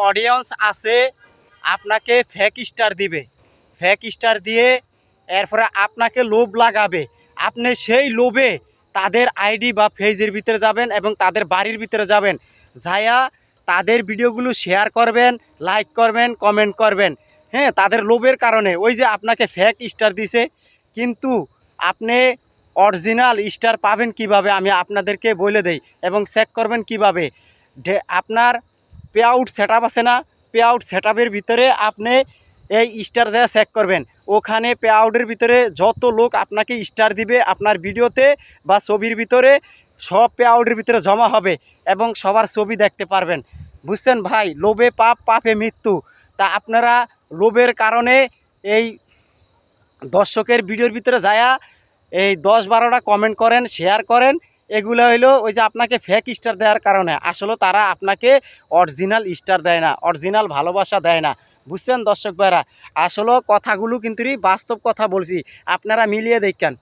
Audience আছে আপনাকে fake star দিবে, ফেক স্টার দিয়ে এরপরে আপনাকে লোভ লাগাবে। আপনি সেই লোভে তাদের আইডি বা পেজের ভিতরে যাবেন এবং তাদের বাড়ির ভিতরে যাবেন, যাইয়া তাদের ভিডিওগুলো শেয়ার করবেন, লাইক করবেন, কমেন্ট করবেন। হ্যাঁ, তাদের লোভের কারণে ওই যে আপনাকে ফেক স্টার দিছে, কিন্তু আপনি অরিজিনাল স্টার পাবেন কিভাবে আমি আপনাদেরকে বলে দেই এবং চেক করবেন কিভাবে। আপনার পে আউট সেট আপ আছে না, পে আউট সেট আপের ভিতরে আপনি এই স্টার যা চেক করবেন, ওখানে পে আউটের ভিতরে যত লোক আপনাকে স্টার দিবে আপনার ভিডিওতে বা ছবির ভিতরে, সব পে আউটের ভিতরে জমা হবে এবং সবার ছবি দেখতে পারবেন। বুঝছেন ভাই, লোভে পাপ, পাপে মৃত্যু। তা আপনারা লোভের কারণে এই দর্শকের ভিডিওর ভিতরে যায়া এই 10-12টা কমেন্ট করেন, শেয়ার করেন, এগুলো হইলো ওই যে আপনাকে ফেক স্টার দেওয়ার কারণে। আসলে তারা আপনাকে অরিজিনাল স্টার দেয় না, অরিজিনাল ভালোবাসা দেয় না। বুঝছেন দর্শক ভাইরা, আসলে কথাগুলো কিন্তু বাস্তব কথা বলছি, আপনারা মিলিয়ে দেখেন।